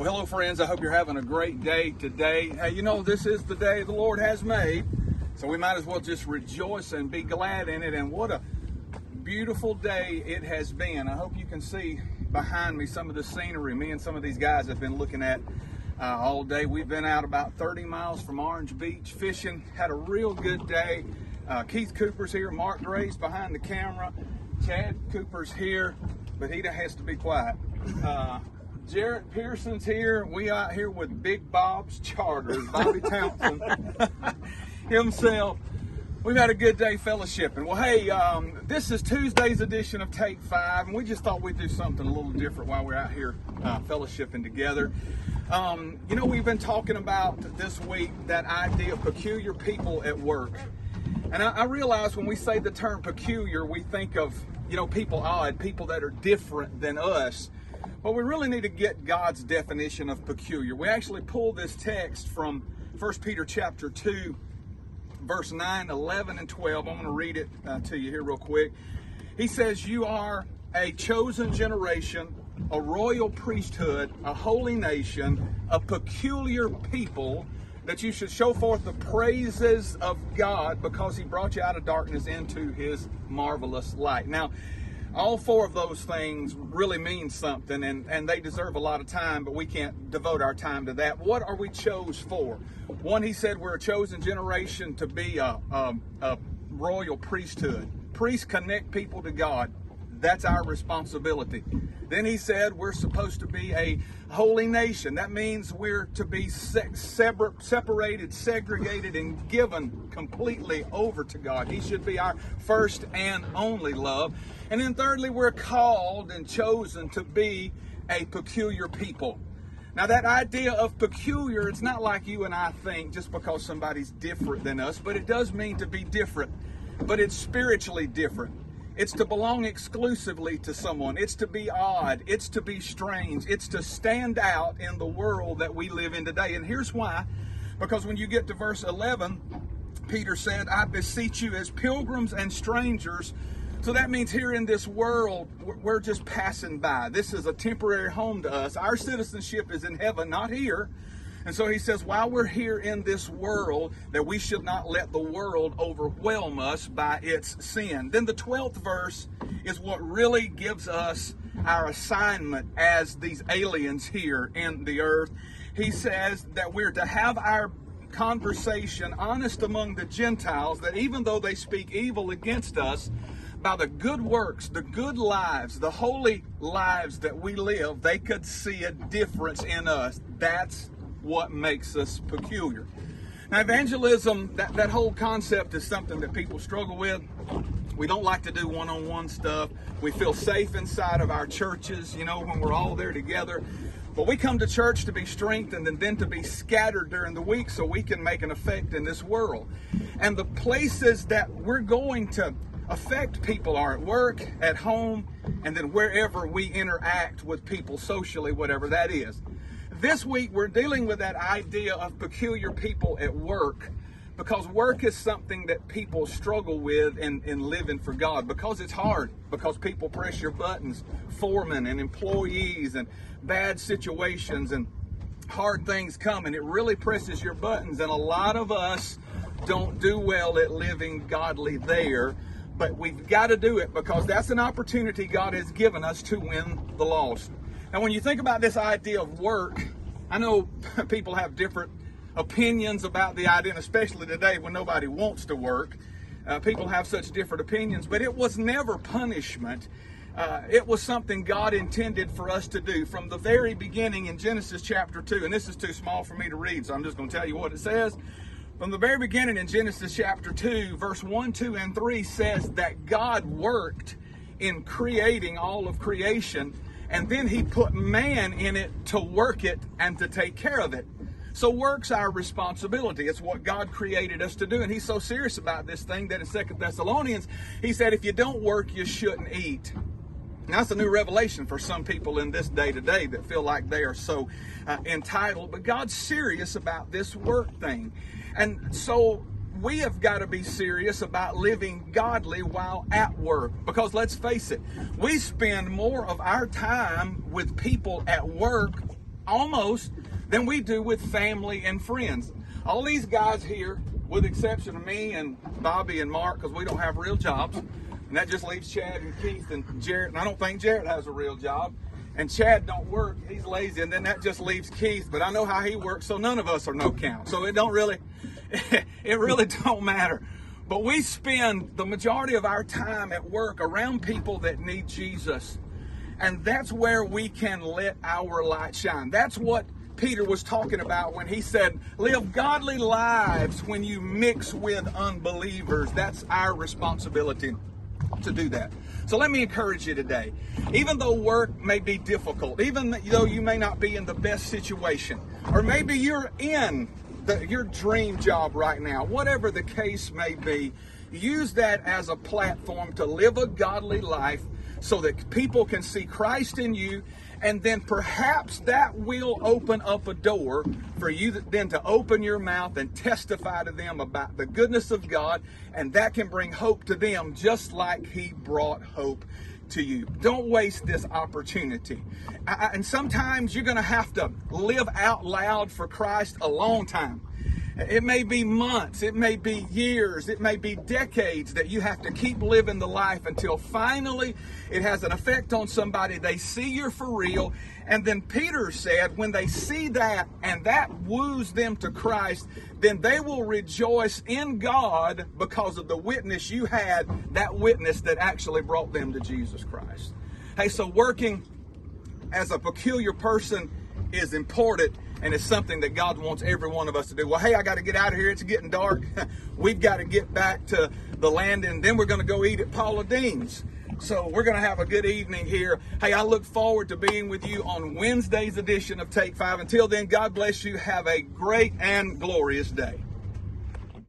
Well, hello, friends. I hope you're having a great day today. Hey, you know, this is the day the Lord has made, so we might as well just rejoice and be glad in it. And what a beautiful day it has been. I hope you can see behind me some of the scenery me and some of these guys have been looking at all day. We've been out about 30 miles from Orange Beach fishing, had a real good day. Keith Cooper's here, Mark Gray's behind the camera, Chad Cooper's here, but he has to be quiet. Jarrett Pearson's here. We out here with Big Bob's Charters, Bobby Townsend himself. We've had a good day fellowshipping. Well, hey, this is Tuesday's edition of Take 5, and we just thought we'd do something a little different while we're out here fellowshipping together. You know, we've been talking about this week that idea of peculiar people at work. And I realize when we say the term peculiar, we think of, you know, people odd, people that are different than us. But we really need to get God's definition of peculiar. We actually pulled this text from 1 Peter chapter 2, verse 9, 11, and 12. I'm going to read it to you here real quick. He says, "You are a chosen generation, a royal priesthood, a holy nation, a peculiar people, that you should show forth the praises of God because He brought you out of darkness into His marvelous light." Now, all four of those things really mean something, and they deserve a lot of time, but we can't devote our time to that. What are we chose for? One, he said we're a chosen generation to be a royal priesthood. Priests connect people to God. That's our responsibility. Then he said we're supposed to be a holy nation. That means we're to be separated, segregated, and given completely over to God. He should be our first and only love. And then thirdly, we're called and chosen to be a peculiar people. Now, that idea of peculiar, it's not like you and I think just because somebody's different than us, but it does mean to be different. But it's spiritually different. It's to belong exclusively to someone. It's to be odd. It's to be strange. It's to stand out in the world that we live in today. And here's why. Because when you get to verse 11, Peter said, "I beseech you as pilgrims and strangers." So that means here in this world, we're just passing by. This is a temporary home to us. Our citizenship is in heaven, not here. And so he says, while we're here in this world, that we should not let the world overwhelm us by its sin. Then the 12th verse is what really gives us our assignment as these aliens here in the earth. He says that we're to have our conversation honest among the Gentiles, that even though they speak evil against us, by the good works, the good lives, the holy lives that we live, they could see a difference in us. That's what makes us peculiar. Now, evangelism, that whole concept is something that people struggle with. We don't like to do one-on-one stuff. We feel safe inside of our churches, you know, when we're all there together. But we come to church to be strengthened and then to be scattered during the week so we can make an effect in this world. And the places that we're going to affect people are at work, at home, and then wherever we interact with people socially, whatever that is. This week, we're dealing with that idea of peculiar people at work, because work is something that people struggle with in living for God, because it's hard, because people press your buttons, foremen and employees, and bad situations and hard things come, and it really presses your buttons, and a lot of us don't do well at living godly there, but we've got to do it because that's an opportunity God has given us to win the lost. Now, when you think about this idea of work, I know people have different opinions about the idea, and especially today when nobody wants to work, people have such different opinions, but it was never punishment. It was something God intended for us to do from the very beginning in Genesis chapter 2, and this is too small for me to read, so I'm just going to tell you what it says. From the very beginning in Genesis chapter 2, verse 1, 2, and 3 says that God worked in creating all of creation, and then He put man in it to work it and to take care of it. So work's our responsibility. It's what God created us to do. And He's so serious about this thing that in 2 Thessalonians, He said, if you don't work, you shouldn't eat. Now, that's a new revelation for some people in this day today that feel like they are so entitled. But God's serious about this work thing. And so we have got to be serious about living godly while at work. Because let's face it, we spend more of our time with people at work almost than we do with family and friends. All these guys here, with the exception of me and Bobby and Mark, because we don't have real jobs, and that just leaves Chad and Keith and Jarrett, and I don't think Jarrett has a real job, and Chad don't work, he's lazy, and then that just leaves Keith, but I know how he works, so none of us are no count. So it really don't matter. But we spend the majority of our time at work around people that need Jesus. And that's where we can let our light shine. That's what Peter was talking about when he said, live godly lives when you mix with unbelievers. That's our responsibility to do that. So let me encourage you today. Even though work may be difficult, even though you may not be in the best situation, or maybe you're in your dream job right now, whatever the case may be, use that as a platform to live a godly life so that people can see Christ in you, and then perhaps that will open up a door for you then to open your mouth and testify to them about the goodness of God, and that can bring hope to them just like He brought hope to you. Don't waste this opportunity. And sometimes you're going to have to live out loud for Christ a long time. It may be months, it may be years, it may be decades that you have to keep living the life until finally it has an effect on somebody. They see you're for real. And then Peter said, when they see that and that woos them to Christ, then they will rejoice in God because of the witness you had, that witness that actually brought them to Jesus Christ. Hey, so working as a peculiar person is important, and it's something that God wants every one of us to do. Well, hey, I got to get out of here. It's getting dark. We've got to get back to the land, and then we're going to go eat at Paula Dean's. So we're going to have a good evening here. Hey, I look forward to being with you on Wednesday's edition of Take 5. Until then, God bless you. Have a great and glorious day.